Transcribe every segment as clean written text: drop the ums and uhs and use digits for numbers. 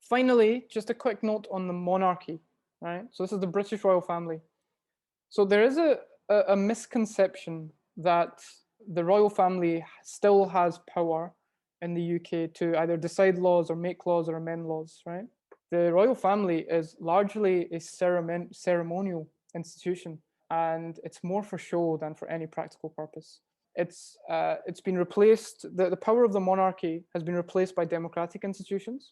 Finally, just a quick note on the monarchy, right? So this is the British royal family. So there is a misconception that the royal family still has power in the UK to either decide laws or make laws or amend laws, right? The royal family is largely a ceremonial institution, and it's more for show than for any practical purpose. It's been replaced. The power of the monarchy has been replaced by democratic institutions,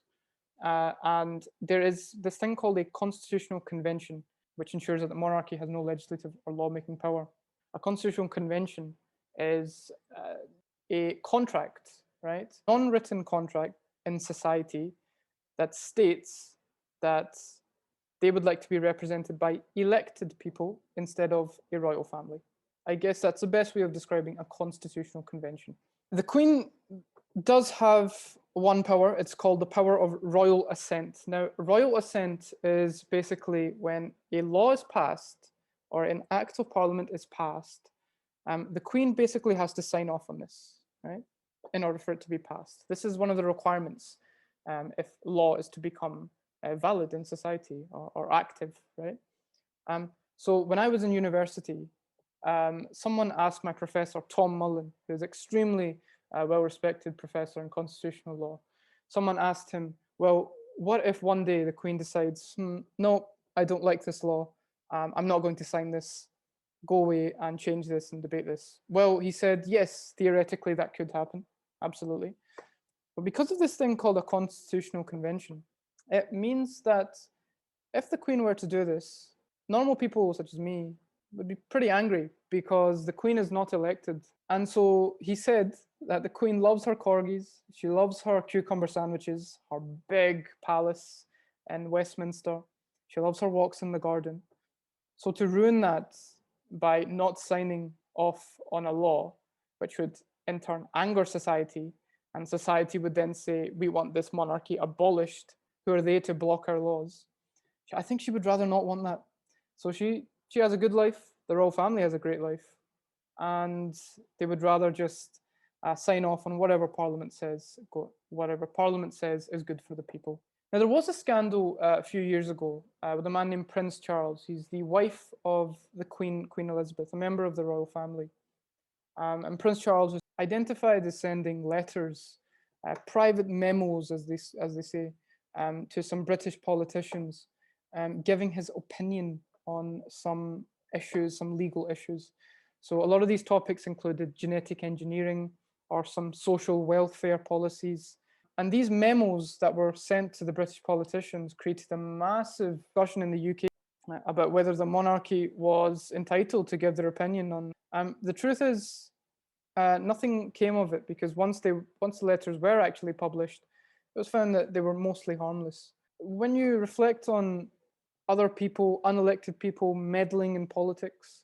and there is this thing called a constitutional convention, which ensures that the monarchy has no legislative or lawmaking power. A constitutional convention is a contract, right? Non-written contract in society that states that they would like to be represented by elected people instead of a royal family. I guess that's the best way of describing a constitutional convention. The Queen does have one power. It's called the power of royal assent. Now, royal assent is basically when a law is passed or an act of parliament is passed, the Queen basically has to sign off on this, right, in order for it to be passed. This is one of the requirements if law is to become valid in society or active, right? So when I was in university, someone asked my professor, Tom Mullen, who's extremely well-respected professor in constitutional law. Someone asked him, well, what if one day the Queen decides, no, I don't like this law. I'm not going to sign this. Go away and change this and debate this. Well, he said, yes, theoretically that could happen. Absolutely. But because of this thing called a constitutional convention, it means that if the Queen were to do this, normal people such as me would be pretty angry because the Queen is not elected. And so he said that the Queen loves her corgis, she loves her cucumber sandwiches, her big palace in Westminster, she loves her walks in the garden. So to ruin that by not signing off on a law, which would in turn anger society, and society would then say, we want this monarchy abolished, who are they to block our laws? I think she would rather not want that. So she has a good life, the royal family has a great life, and they would rather just sign off on whatever Parliament says. Whatever Parliament says is good for the people. Now, there was a scandal a few years ago with a man named Prince Charles. He's the wife of the Queen Elizabeth, a member of the royal family. And Prince Charles was identified as sending letters, private memos, as they say, to some British politicians, giving his opinion on some issues, some legal issues. So a lot of these topics included genetic engineering or some social welfare policies. And these memos that were sent to the British politicians created a massive discussion in the UK about whether the monarchy was entitled to give their opinion on. The truth is, nothing came of it because once the letters were actually published, it was found that they were mostly harmless. When you reflect on other people, unelected people, meddling in politics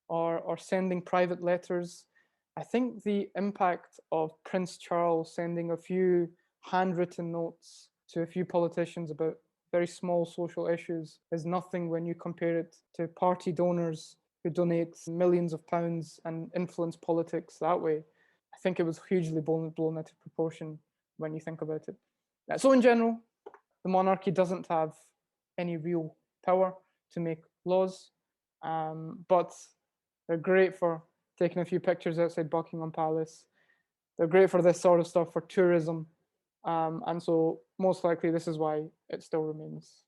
or sending private letters, I think the impact of Prince Charles sending a few handwritten notes to a few politicians about very small social issues is nothing when you compare it to party donors who donate millions of pounds and influence politics that way. I think it was hugely blown out of proportion when you think about it. So in general, the monarchy doesn't have any real power to make laws, but they're great for taking a few pictures outside Buckingham Palace. They're great for this sort of stuff, for tourism. And so most likely this is why it still remains.